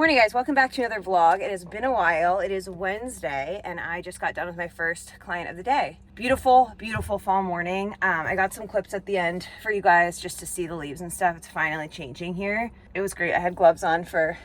morning, guys. Welcome back to another vlog. It has been a while. It is Wednesday and I just got done with my first client of the day. Beautiful, beautiful fall morning. I got some clips at the end for you guys just to see the leaves and stuff. It's finally changing here. It was great. I had gloves on for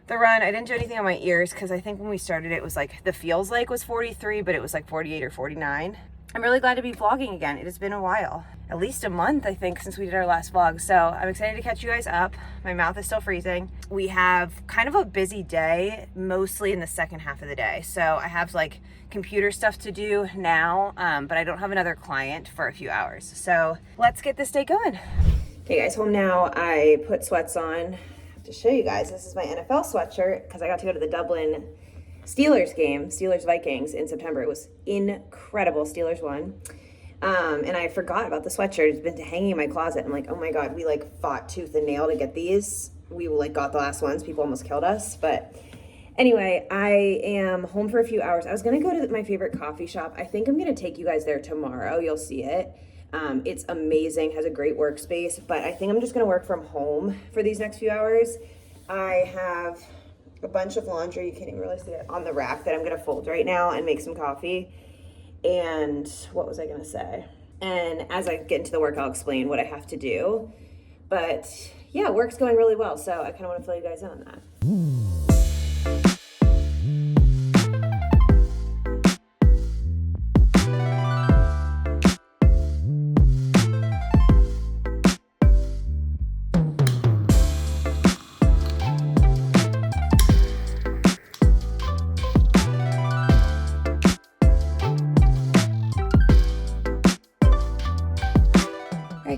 the run. I didn't do anything on my ears because I think when we started it was like the feels like was 43, but it was like 48 or 49. I'm really glad to be vlogging again. It has been a while, at least a month, I think, since we did our last vlog. So I'm excited to catch you guys up. My mouth is still freezing. We have kind of a busy day, mostly in the second half of the day. So I have like computer stuff to do now, but I don't have another client for a few hours. So let's get this day going. Okay guys, home now. I put sweats on to show you guys. This is my NFL sweatshirt because I got to go to the Dublin Steelers game, Steelers-Vikings in September. It was incredible. Steelers won. And I forgot about the sweatshirt. It's been hanging in my closet. I'm like, oh my God, we like fought tooth and nail to get these. We like got the last ones. People almost killed us. But anyway, I am home for a few hours. I was going to go to my favorite coffee shop. I think I'm going to take you guys there tomorrow. You'll see it. It's amazing, has a great workspace, but I think I'm just going to work from home for these next few hours. I have a bunch of laundry, you can't even really see it, on the rack that I'm gonna fold right now and make some coffee. And what was I gonna say? And as I get into the work, I'll explain what I have to do. But yeah, work's going really well, so I kind of want to fill you guys in on that.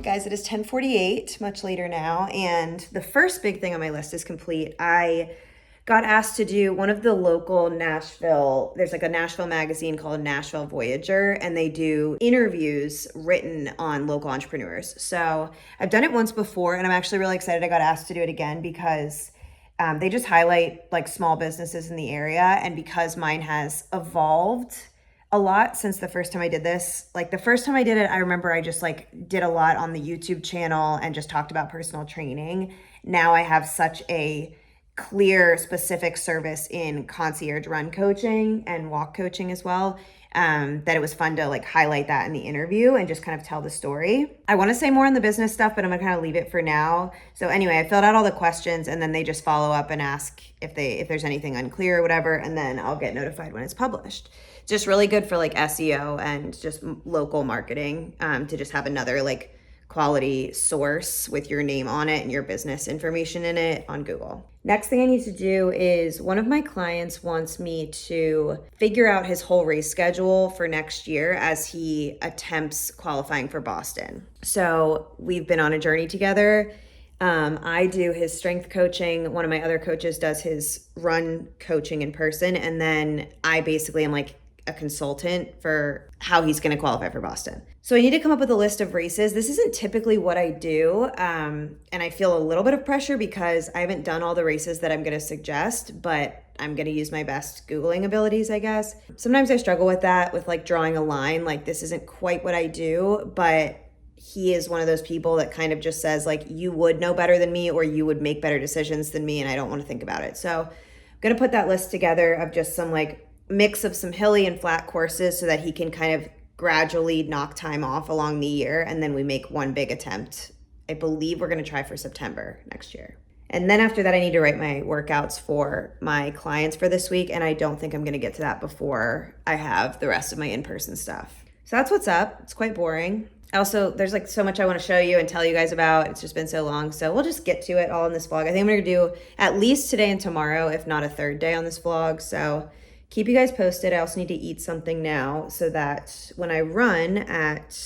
Guys, it is 10:48, much later now, and the first big thing on my list is complete. I got asked to do one of the local Nashville, there's like a Nashville magazine called Nashville Voyager, and they do interviews written on local entrepreneurs. So I've done it once before, and I'm actually really excited I got asked to do it again because they just highlight like small businesses in the area, and because mine has evolved a lot since the first time I did this. Like the first time I did it, I remember I just like did a lot on the YouTube channel and just talked about personal training. Now I have such a clear, specific service in concierge run coaching and walk coaching as well, that it was fun to like highlight that in the interview and just kind of tell the story. I want to say more on the business stuff, but I'm gonna kind of leave it for now. So anyway, I filled out all the questions and then they just follow up and ask if there's anything unclear or whatever, and then I'll get notified when it's published. Just really good for like SEO and just local marketing, to just have another like quality source with your name on it and your business information in it on Google. Next thing I need to do is one of my clients wants me to figure out his whole race schedule for next year as he attempts qualifying for Boston. So we've been on a journey together. I do his strength coaching. One of my other coaches does his run coaching in person. And then I basically am like a consultant for how he's going to qualify for Boston. So I need to come up with a list of races. This isn't typically what I do. And I feel a little bit of pressure because I haven't done all the races that I'm going to suggest, but I'm going to use my best Googling abilities, I guess. Sometimes I struggle with that, with like drawing a line, like this isn't quite what I do, but he is one of those people that kind of just says like, you would know better than me or you would make better decisions than me. And I don't want to think about it. So I'm going to put that list together of just some like mix of some hilly and flat courses so that he can kind of gradually knock time off along the year. And then we make one big attempt. I believe we're going to try for September next year. And then after that, I need to write my workouts for my clients for this week. And I don't think I'm going to get to that before I have the rest of my in-person stuff. So that's what's up. It's quite boring. Also, there's like so much I want to show you and tell you guys about. It's just been so long. So we'll just get to it all in this vlog. I think I'm going to do at least today and tomorrow, if not a third day on this vlog. So keep you guys posted. I also need to eat something now so that when I run at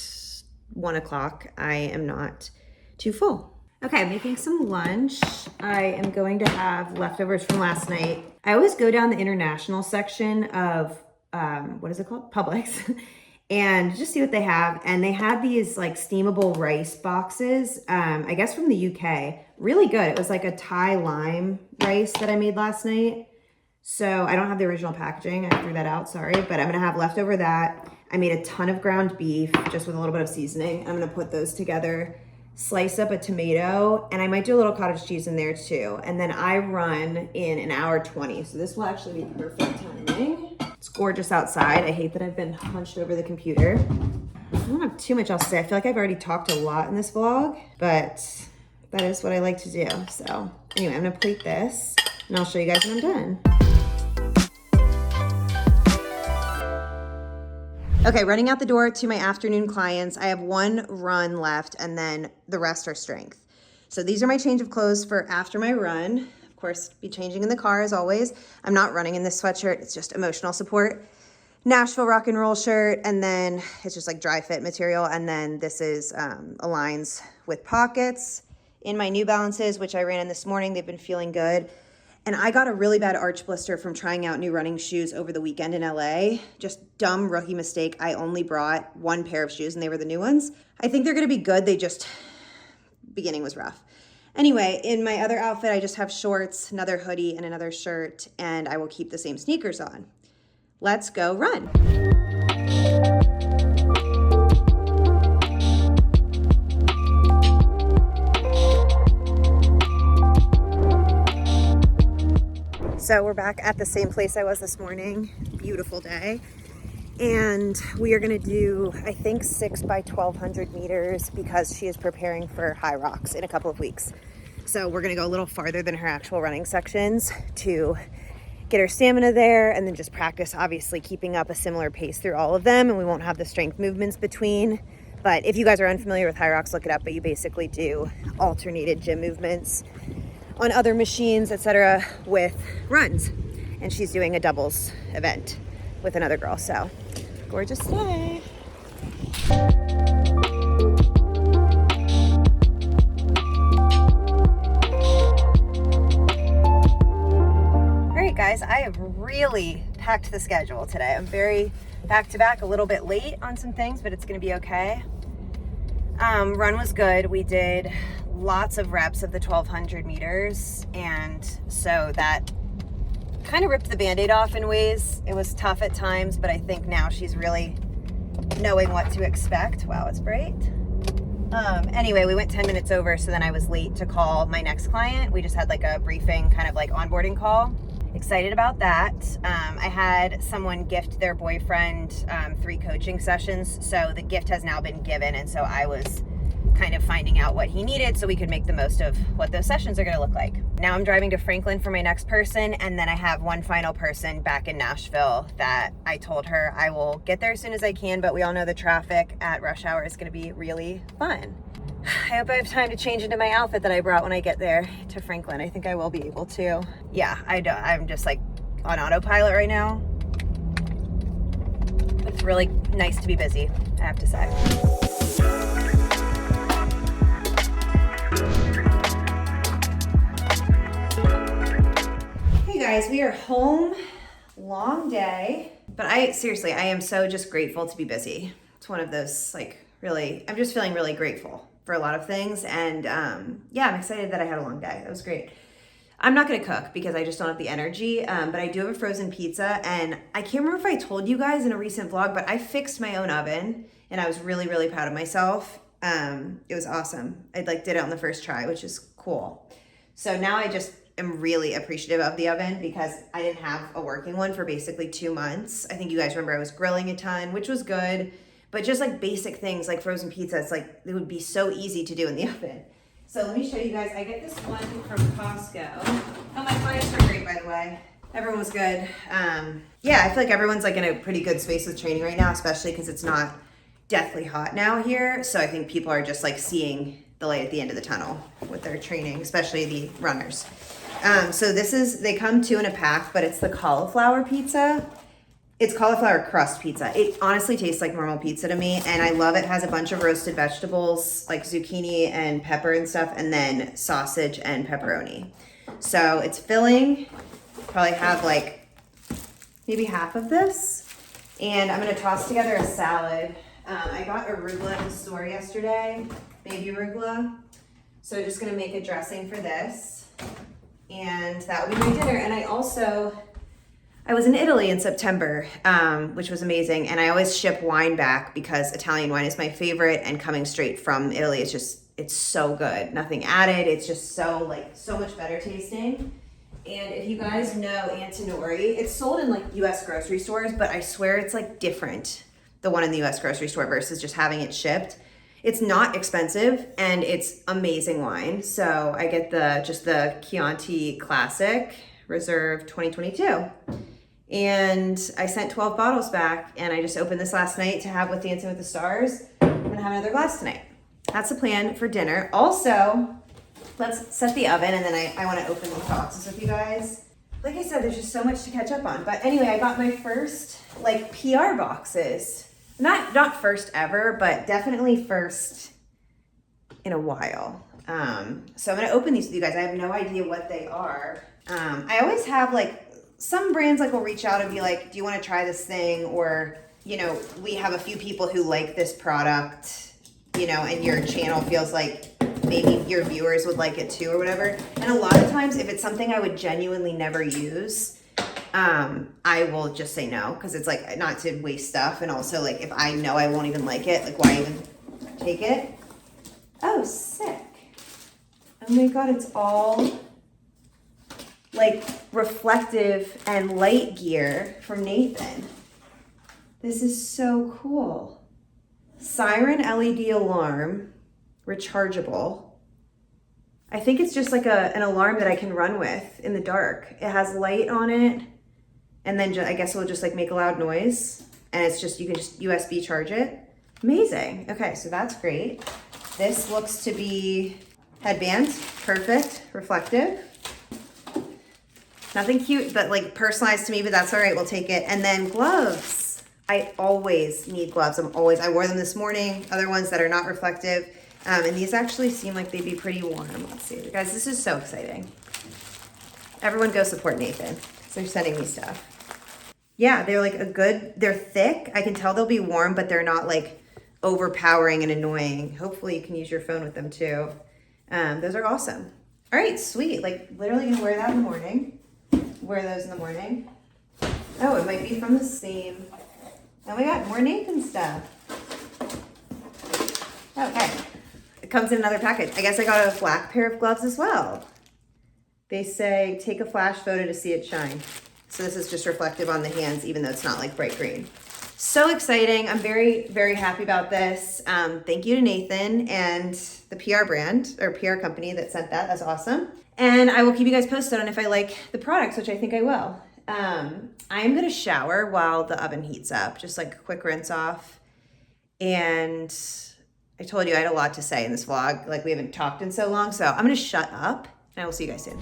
1 o'clock, I am not too full. Okay, I'm making some lunch. I am going to have leftovers from last night. I always go down the international section of, what is it called? Publix. And just see what they have. And they had these like steamable rice boxes, I guess from the UK. Really good. It was like a Thai lime rice that I made last night. So I don't have the original packaging. I threw that out, sorry. But I'm going to have leftover that. I made a ton of ground beef just with a little bit of seasoning. I'm going to put those together slice up a tomato, and I might do a little cottage cheese in there too. And then I run in an hour 20. So this will actually be perfect timing. It's gorgeous outside. I hate that I've been hunched over the computer. I don't have too much else to say. I feel like I've already talked a lot in this vlog, but that is what I like to do. So anyway, I'm gonna plate this and I'll show you guys when I'm done. Okay, running out the door to my afternoon clients. I have one run left and then the rest are strength. So these are my change of clothes for after my run. Of course, be changing in the car as always. I'm not running in this sweatshirt, it's just emotional support. Nashville rock and roll shirt, and then it's just like dry fit material. And then this is Aligns with pockets in my New Balances, which I ran in this morning. They've been feeling good. And I got a really bad arch blister from trying out new running shoes over the weekend in LA. Just dumb rookie mistake. I only brought one pair of shoes and they were the new ones. I think they're gonna be good. Beginning was rough. Anyway, in my other outfit, I just have shorts, another hoodie, and another shirt, and I will keep the same sneakers on. Let's go run. So we're back at the same place I was this morning. Beautiful day. And we are gonna do, I think, 6 by 1200 meters because she is preparing for High Rocks in a couple of weeks. So we're gonna go a little farther than her actual running sections to get her stamina there and then just practice, obviously, keeping up a similar pace through all of them, and we won't have the strength movements between. But if you guys are unfamiliar with High Rocks, look it up, but you basically do alternated gym movements on other machines, etc., with runs. And she's doing a doubles event with another girl, so gorgeous day. All right, guys, I have really packed the schedule today. I'm very back to back, a little bit late on some things, but it's gonna be okay. Run was good. We did lots of reps of the 1200 meters, and so that kind of ripped the band-aid off in ways. It was tough at times, but I think now she's really knowing what to expect. Wow, it's bright. Anyway, we went 10 minutes over, so then I was late to call my next client. We just had like a briefing, kind of like onboarding call. Excited about that. I had someone gift their boyfriend 3 coaching sessions, so the gift has now been given, and so I was kind of finding out what he needed so we could make the most of what those sessions are going to look like. Now I'm driving to Franklin for my next person, and then I have one final person back in Nashville that I told her I will get there as soon as I can, but we all know the traffic at rush hour is going to be really fun. I hope I have time to change into my outfit that I brought when I get there to Franklin. I think I will be able to. Yeah, I'm just like on autopilot right now. It's really nice to be busy, I have to say. Hey guys, we are home. Long day. But I am so just grateful to be busy. It's one of those, like, really, I'm just feeling really grateful for a lot of things. And yeah, I'm excited that I had a long day. That was great. I'm not gonna cook because I just don't have the energy, but I do have a frozen pizza, and I can't remember if I told you guys in a recent vlog, but I fixed my own oven and I was really, really proud of myself. It was awesome. I did it on the first try, which is cool. So now I just am really appreciative of the oven because I didn't have a working one for basically 2 months. I think you guys remember I was grilling a ton, which was good. But just like basic things like frozen pizza, it's like it would be so easy to do in the oven. So let me show you guys. I get this one from Costco. Oh, my clients were great, by the way. Everyone was good. Yeah, I feel like everyone's like in a pretty good space with training right now, especially because it's not deathly hot now here. So I think people are just like seeing the light at the end of the tunnel with their training, especially the runners. So they come 2 in a pack, but it's the cauliflower pizza. It's cauliflower crust pizza. It honestly tastes like normal pizza to me, and I love it. It has a bunch of roasted vegetables, like zucchini and pepper and stuff, and then sausage and pepperoni. So it's filling. Probably have like maybe half of this. And I'm gonna toss together a salad. I got arugula at the store yesterday, baby arugula. So just gonna make a dressing for this. And that will be my dinner. And I was in Italy in September, which was amazing. And I always ship wine back because Italian wine is my favorite, and coming straight from Italy is just it's so good. Nothing added. It's just so much better tasting. And if you guys know Antinori, it's sold in like US grocery stores, but I swear it's like different, the one in the US grocery store versus just having it shipped. It's not expensive and it's amazing wine. So I get the Chianti Classic Reserve 2022. And I sent 12 bottles back, and I just opened this last night to have with Dancing with the Stars. I'm gonna have another glass tonight. That's the plan for dinner. Also, let's set the oven, and then I wanna open these boxes with you guys. Like I said, there's just so much to catch up on. But anyway, I got my first like PR boxes. Not first ever, but definitely first in a while. So I'm gonna open these with you guys. I have no idea what they are. I always have like, some brands like will reach out and be like, do you want to try this thing? Or, you know, we have a few people who like this product, you know, and your channel feels like maybe your viewers would like it too or whatever. And a lot of times if it's something I would genuinely never use, I will just say no, because it's like not to waste stuff. And also like if I know I won't even like it, like why even take it? Oh, sick. Oh my God, it's all like reflective and light gear from Nathan. This is so cool. Siren LED alarm, rechargeable. I think it's just like an alarm that I can run with in the dark. It has light on it, and then I guess it'll just like make a loud noise, and it's just, you can just USB charge it. Amazing. Okay, so that's great. This looks to be headband, perfect, reflective. Nothing cute, but like personalized to me, but that's all right, we'll take it. And then gloves. I always need gloves. I wore them this morning, other ones that are not reflective. And these actually seem like they'd be pretty warm. Let's see, guys, this is so exciting. Everyone go support Nathan. So they're sending me stuff. Yeah, they're like they're thick. I can tell they'll be warm, but they're not like overpowering and annoying. Hopefully you can use your phone with them too. Those are awesome. All right, sweet. Like literally gonna wear that in the morning. Wear those in the morning. Oh, it might be from the same. Oh my God, more Nathan stuff. Okay, it comes in another package. I guess I got a black pair of gloves as well. They say, take a flash photo to see it shine. So this is just reflective on the hands, even though it's not like bright green. So exciting. I'm very, very happy about this. Thank you to Nathan and the PR brand or PR company that sent that. That's awesome. And I will keep you guys posted on if I like the products, which I think I will. I'm gonna shower while the oven heats up, just like a quick rinse off. And I told you I had a lot to say in this vlog. Like we haven't talked in so long, so I'm gonna shut up and I will see you guys soon.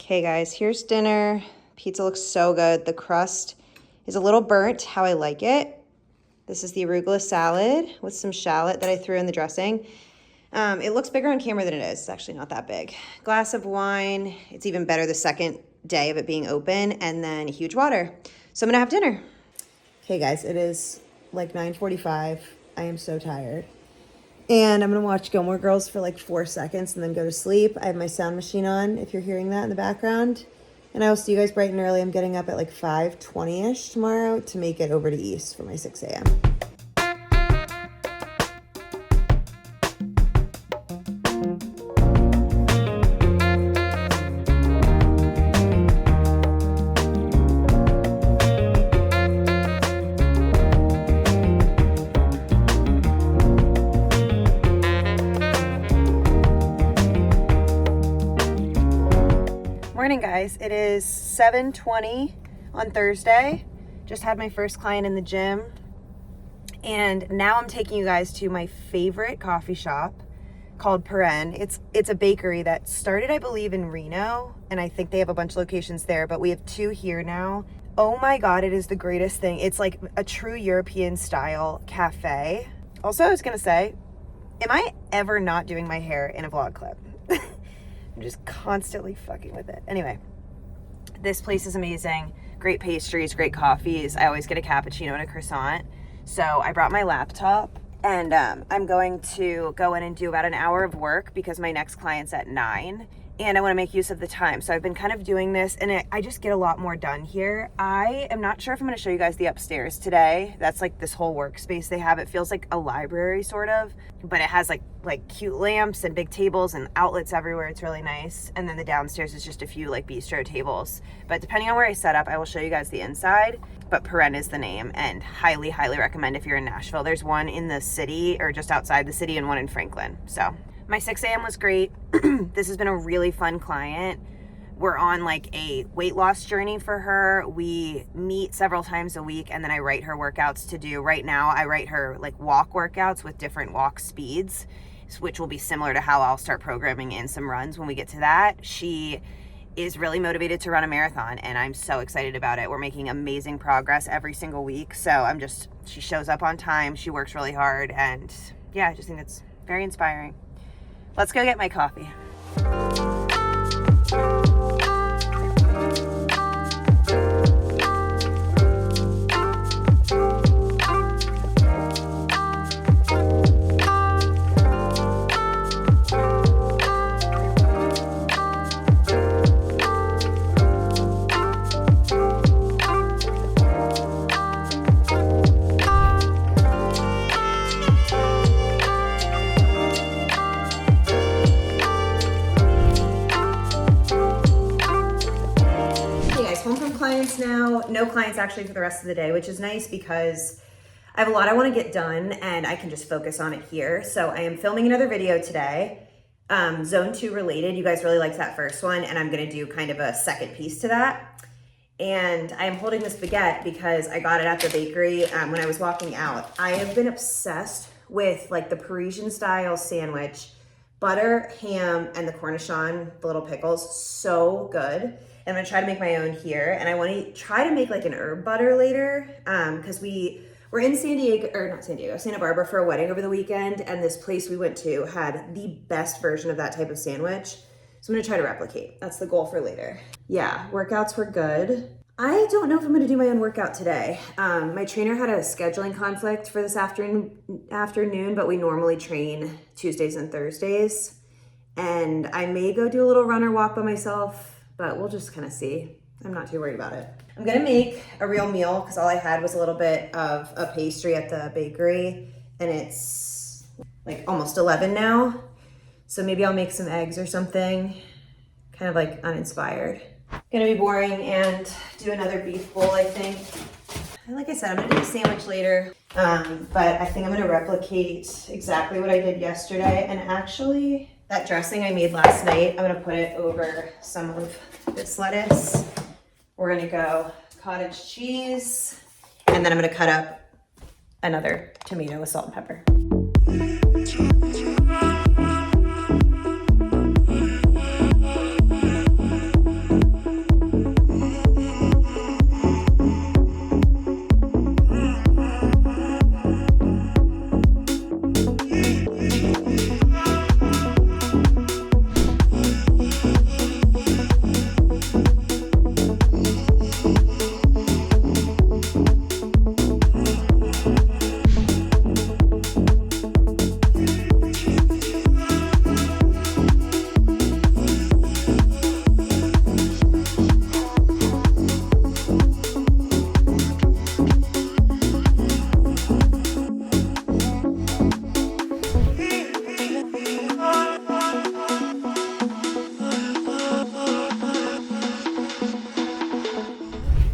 Okay guys, here's dinner. Pizza looks so good. The crust is a little burnt, how I like it. This is the arugula salad with some shallot that I threw in the dressing. It looks bigger on camera than it is. It's actually not that big. Glass of wine. It's even better the second day of it being open, and then huge water. So I'm gonna have dinner. Okay guys, it is like 9:45. I am so tired. And I'm gonna watch Gilmore Girls for like 4 seconds and then go to sleep. I have my sound machine on if you're hearing that in the background. And I will see you guys bright and early. I'm getting up at like 5:20-ish tomorrow to make it over to East for my 6 a.m. Morning, guys. It is 7:20 on Thursday. Just had my first client in the gym. And now I'm taking you guys to my favorite coffee shop called Peren. It's a bakery that started, I believe, in Reno, and I think they have a bunch of locations there, but we have 2 here now. Oh my God, it is the greatest thing. It's like a true European style cafe. Also, I was gonna say, am I ever not doing my hair in a vlog clip? I'm just constantly fucking with it. Anyway, this place is amazing. Great pastries, great coffees. I always get a cappuccino and a croissant. So I brought my laptop, and I'm going to go in and do about an hour of work because my next client's at 9, and I want to make use of the time. So I've been kind of doing this, and I just get a lot more done here. I am not sure if I'm going to show you guys the upstairs today. That's like this whole workspace they have. It feels like a library sort of, but it has like cute lamps and big tables and outlets everywhere. It's really nice. And then the downstairs is just a few like bistro tables. But depending on where I set up, I will show you guys the inside. But Peren is the name, and highly, highly recommend if you're in Nashville. There's one in the city or just outside the city and one in Franklin. So my 6 a.m. was great. This has been a really fun client. We're on like a weight loss journey for her. We meet several times a week, and then I write her workouts to do. Right now, I write her like walk workouts with different walk speeds, which will be similar to how I'll start programming in some runs when we get to that. She is really motivated to run a marathon, and I'm so excited about it. We're making amazing progress every single week. So she shows up on time, she works really hard, and yeah, I just think it's very inspiring. Let's go get my coffee. Clients now, no clients actually for the rest of the day, which is nice because I have a lot I want to get done and I can just focus on it here. So I am filming another video today, zone 2 related. You guys really liked that first one, and I'm going to do kind of a second piece to that. And I am holding this baguette because I got it at the bakery when I was walking out. I have been obsessed with like the Parisian style sandwich, butter, ham, and the cornichon, the little pickles, so good. I'm gonna try to make my own here, and I want to try to make like an herb butter later because we were in Santa Barbara for a wedding over the weekend, and this place we went to had the best version of that type of sandwich. So I'm gonna try to replicate. That's the goal for later. Yeah, workouts were good. I don't know if I'm gonna do my own workout today. My trainer had a scheduling conflict for this afternoon, but we normally train Tuesdays and Thursdays, and I may go do a little run or walk by myself, but we'll just kind of see. I'm not too worried about it. I'm gonna make a real meal because all I had was a little bit of a pastry at the bakery, and it's like almost 11 now. So maybe I'll make some eggs or something, kind of like uninspired. Gonna be boring and do another beef bowl, I think. And like I said, I'm gonna do a sandwich later, but I think I'm gonna replicate exactly what I did yesterday. And actually, that dressing I made last night, I'm gonna put it over some of this lettuce. We're gonna go cottage cheese, and then I'm gonna cut up another tomato with salt and pepper.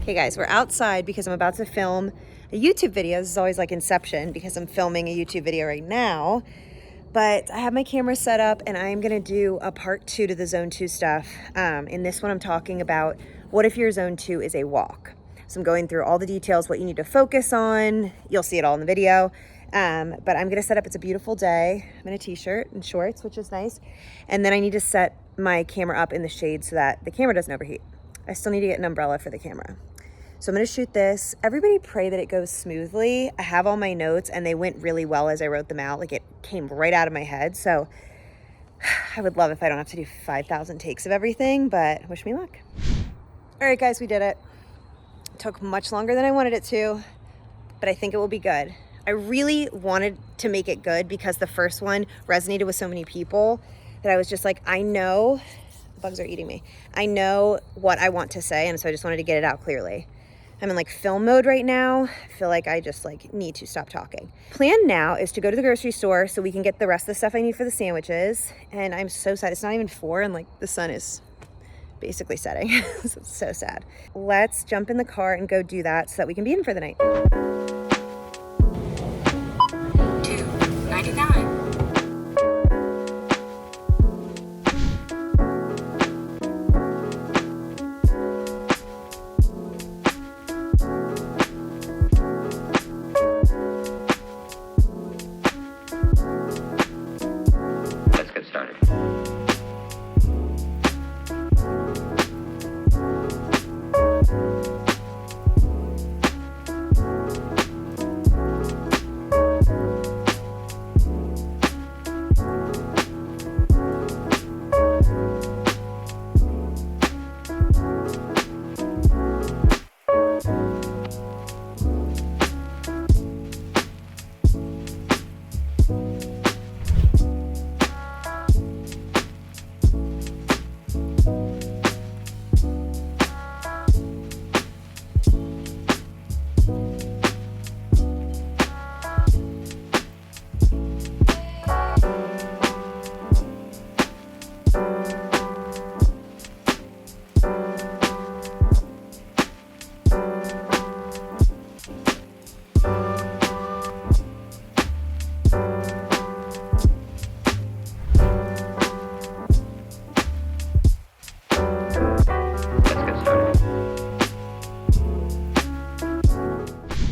Okay guys, we're outside because I'm about to film a YouTube video. This is always like Inception because I'm filming a YouTube video right now. But I have my camera set up and I am gonna do a part 2 to the zone 2 stuff. In this one, I'm talking about what if your zone 2 is a walk. So I'm going through all the details, what you need to focus on. You'll see it all in the video. But I'm gonna set up, it's a beautiful day. I'm in a t-shirt and shorts, which is nice. And then I need to set my camera up in the shade so that the camera doesn't overheat. I still need to get an umbrella for the camera. So I'm gonna shoot this. Everybody pray that it goes smoothly. I have all my notes and they went really well as I wrote them out. Like it came right out of my head. So I would love if I don't have to do 5,000 takes of everything, but wish me luck. All right, guys, we did it. It took much longer than I wanted it to, but I think it will be good. I really wanted to make it good because the first one resonated with so many people that I was just like, I know, the bugs are eating me. I know what I want to say, and so I just wanted to get it out clearly. I'm in like film mode right now. I feel like I just like need to stop talking. Plan now is to go to the grocery store so we can get the rest of the stuff I need for the sandwiches. And I'm so sad. It's not even 4 and like the sun is basically setting. So it's so sad. Let's jump in the car and go do that so that we can be in for the night. 299. Let's get started.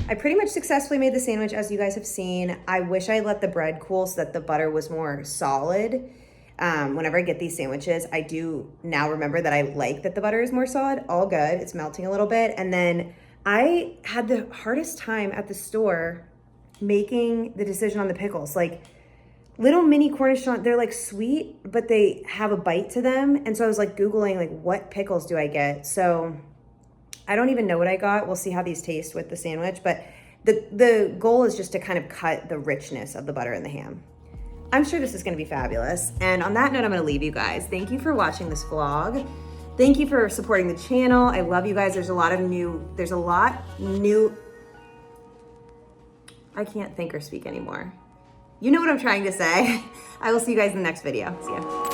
I pretty much successfully made the sandwich, as you guys have seen. I wish I let the bread cool so that the butter was more solid. Whenever I get these sandwiches, I do now remember that I like that the butter is more solid. All good, it's melting a little bit. And then I had the hardest time at the store making the decision on the pickles. Like little mini Cornichon, they're like sweet, but they have a bite to them. And so I was like Googling like, what pickles do I get? So I don't even know what I got. We'll see how these taste with the sandwich, but the goal is just to kind of cut the richness of the butter and the ham. I'm sure this is gonna be fabulous. And on that note, I'm gonna leave you guys. Thank you for watching this vlog. Thank you for supporting the channel. I love you guys. There's a lot new, I can't think or speak anymore. You know what I'm trying to say. I will see you guys in the next video. See ya.